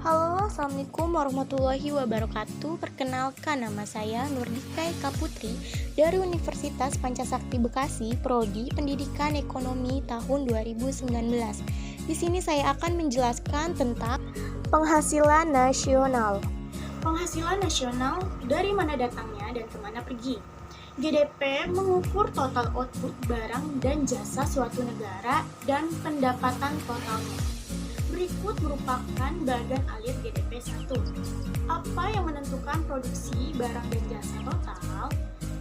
Halo, Assalamualaikum warahmatullahi wabarakatuh. Perkenalkan, nama saya Nurdika Eka Putri dari Universitas Pancasakti Bekasi, Prodi Pendidikan Ekonomi tahun 2019. Di sini saya akan menjelaskan tentang penghasilan nasional. Penghasilan nasional dari mana datangnya dan kemana pergi? GDP mengukur total output barang dan jasa suatu negara dan pendapatan totalnya. Berikut merupakan bagan alir GDP 1. Apa yang menentukan produksi barang dan jasa total?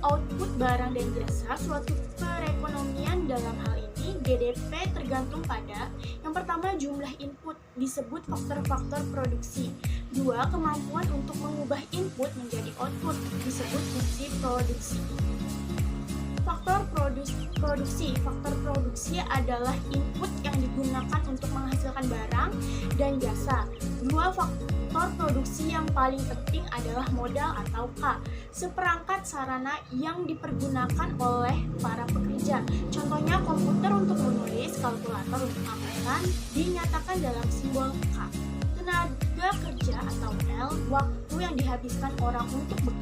Output barang dan jasa suatu perekonomian. Dalam hal ini GDP tergantung pada yang pertama jumlah input disebut faktor-faktor produksi. 2. Kemampuan untuk mengubah input menjadi output disebut fungsi produksi. Faktor produksi adalah input yang digunakan untuk menghasilkan barang dan jasa. 2. Faktor produksi yang paling penting adalah modal atau K, seperangkat sarana yang dipergunakan oleh para pekerja. Contohnya komputer untuk menulis, kalkulator untuk angkatan, dinyatakan dalam simbol K. Tenaga kerja atau L, waktu yang dihabiskan orang untuk bekerja.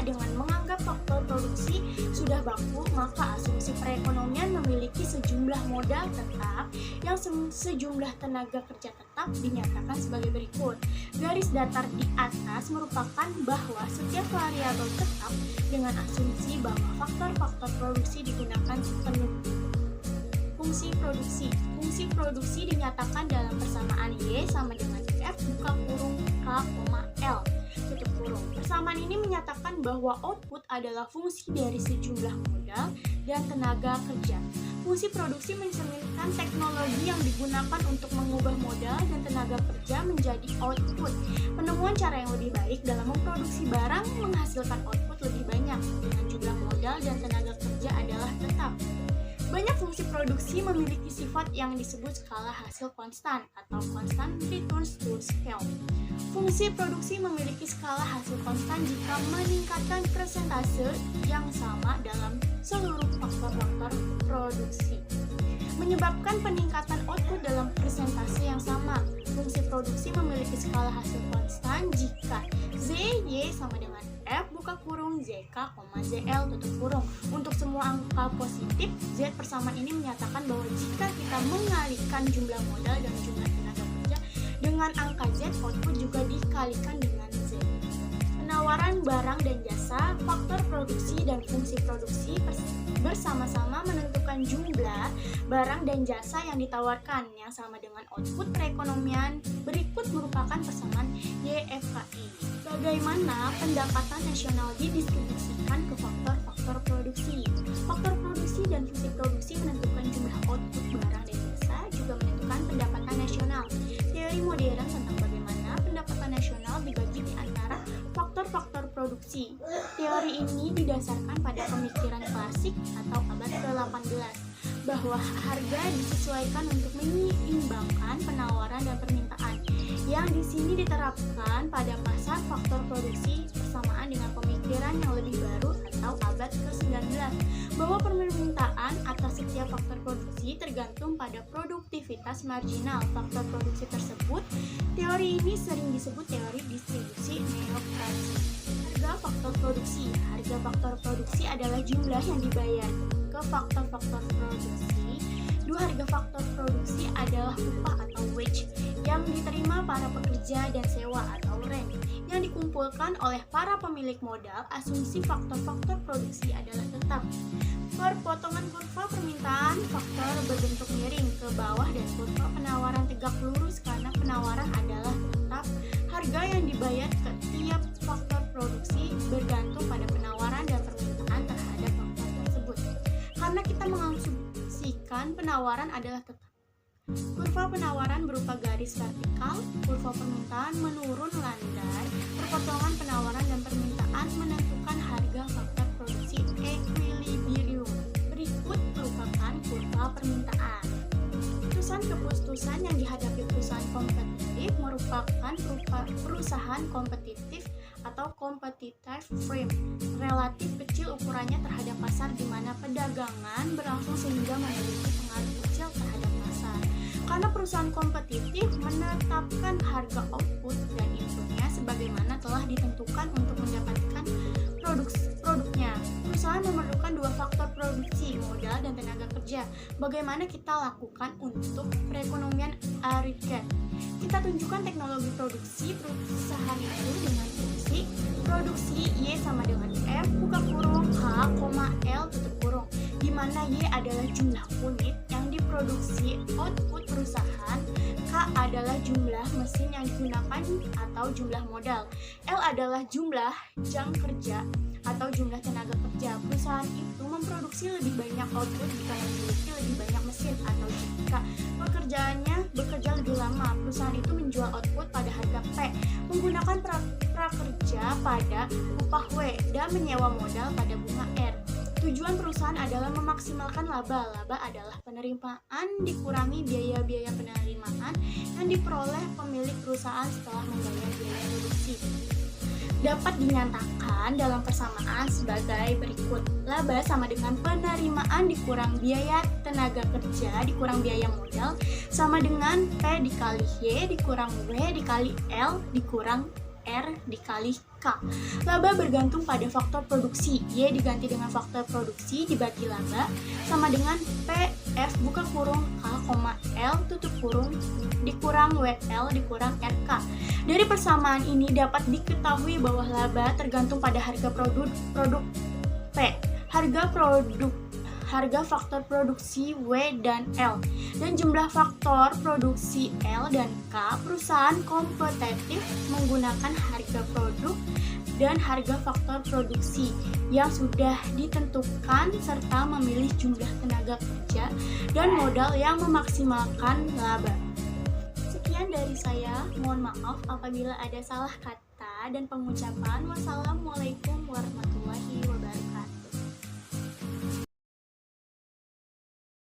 Dengan menganggap faktor produksi sudah baku, maka asumsi perekonomian memiliki sejumlah modal tetap yang sejumlah tenaga kerja tetap dinyatakan sebagai berikut. Garis datar di atas merupakan bahwa setiap variabel tetap dengan asumsi bahwa faktor-faktor produksi digunakan sepenuh. Fungsi produksi dinyatakan dalam persamaan Y sama dengan F buka kurung K, L tutup kurung. Persamaan ini menyatakan bahwa output adalah fungsi dari sejumlah modal dan tenaga kerja. Fungsi produksi mencerminkan teknologi yang digunakan untuk mengubah modal dan tenaga kerja menjadi output. Penemuan cara yang lebih baik dalam memproduksi barang menghasilkan output lebih banyak dengan jumlah modal dan tenaga kerja adalah tetap. Banyak fungsi produksi memiliki sifat yang disebut skala hasil konstan atau constant returns to scale. Fungsi produksi memiliki skala hasil konstan jika meningkatkan persentase yang sama dalam seluruh faktor-faktor produksi, menyebabkan peningkatan output dalam persentase yang sama. Fungsi produksi memiliki skala hasil konstan jika ZY sama dengan F buka kurung ZK, ZL tutup kurung. Untuk semua angka positif, Z persamaan ini menyatakan bahwa jika kita mengalihkan jumlah modal dan jumlah tenaga kerja dengan angka Z, output juga dikalikan dengan Z. Penawaran barang dan jasa, faktor produksi dan fungsi produksi bersama-sama menentukan jumlah barang dan jasa yang ditawarkan yang sama dengan output perekonomian. Berikut merupakan persamaan YFKI. Bagaimana pendapatan nasional didistribusikan ke faktor-faktor produksi? Faktor produksi dan fungsi produksi menentukan jumlah output barang dan jasa, juga menentukan pendapatan nasional. Teori modern tentang bagaimana pendapatan nasional dibagi di antara faktor-faktor produksi. Teori ini didasarkan pada pemikiran klasik atau abad ke-18 bahwa harga disesuaikan untuk menyeimbangkan penawaran dan permintaan. Yang di sini diterapkan pada pasar faktor produksi bersamaan dengan pemikiran yang lebih baru atau abad ke-19 bahwa permintaan atas setiap faktor produksi tergantung pada produktivitas marginal faktor produksi tersebut. Teori ini sering disebut teori distribusi neokrasi. Harga faktor produksi. Harga faktor produksi adalah jumlah yang dibayar ke faktor-faktor produksi. Dua harga faktor produksi adalah upah atau wage yang diterima para pekerja dan sewa atau rent yang dikumpulkan oleh para pemilik modal. Asumsi faktor-faktor produksi adalah tetap. Perpotongan kurva permintaan faktor berbentuk miring ke bawah dan kurva penawaran tegak lurus karena penawaran adalah tetap. Harga yang dibayar ke tiap faktor produksi bergantung pada penawaran dan permintaan terhadap faktor tersebut. Karena kita mengasumsikan penawaran adalah tetap. Kurva penawaran berupa garis vertikal, kurva permintaan menurun landai. Perpotongan penawaran dan permintaan menentukan harga faktor produksi equilibrium. Berikut merupakan kurva permintaan. Keputusan yang dihadapi perusahaan kompetitif merupakan perusahaan kompetitif atau competitive frame relatif kecil ukurannya terhadap pasar di mana perdagangan berlangsung sehingga memiliki pengaruh kecil terhadap pasar. Karena perusahaan kompetitif menetapkan harga output dan inputnya sebagaimana telah ditentukan untuk mendapatkan produknya. Perusahaan memerlukan dua faktor produksi, modal dan tenaga kerja. Bagaimana kita lakukan untuk perekonomian Ariket? Kita tunjukkan teknologi produksi perusahaan itu dengan fungsi produksi Y sama dengan F buka kurung H, L tutup kurung, di mana Y adalah jumlah unit yang diproduksi output perusahaan, K adalah jumlah mesin yang digunakan atau jumlah modal, L adalah jumlah jam kerja atau jumlah tenaga kerja. Perusahaan itu memproduksi lebih banyak output jika memiliki lebih banyak mesin, atau jika pekerjaannya bekerja lebih lama. Perusahaan itu menjual output pada harga P, menggunakan prakerja pada upah W, dan menyewa modal pada bunga R. Tujuan perusahaan adalah memaksimalkan laba. Laba adalah penerimaan dikurangi biaya-biaya penerimaan yang diperoleh pemilik perusahaan setelah membayar biaya produksi. Dapat dinyatakan dalam persamaan sebagai berikut. Laba sama dengan penerimaan dikurang biaya tenaga kerja dikurang biaya modal sama dengan P dikali Y dikurang W dikali L dikurang R dikali K. Laba bergantung pada faktor produksi. Y diganti dengan faktor produksi dibagi laba sama dengan P F buka kurung K, L tutup kurung dikurang WL dikurang RK. Dari persamaan ini dapat diketahui bahwa laba tergantung pada harga produk P, harga faktor produksi W dan L, dan jumlah faktor produksi L dan K. Perusahaan kompetitif menggunakan harga produk dan harga faktor produksi yang sudah ditentukan serta memilih jumlah tenaga kerja dan modal yang memaksimalkan laba. Sekian dari saya, mohon maaf apabila ada salah kata dan pengucapan. Wassalamualaikum warahmatullahi wabarakatuh.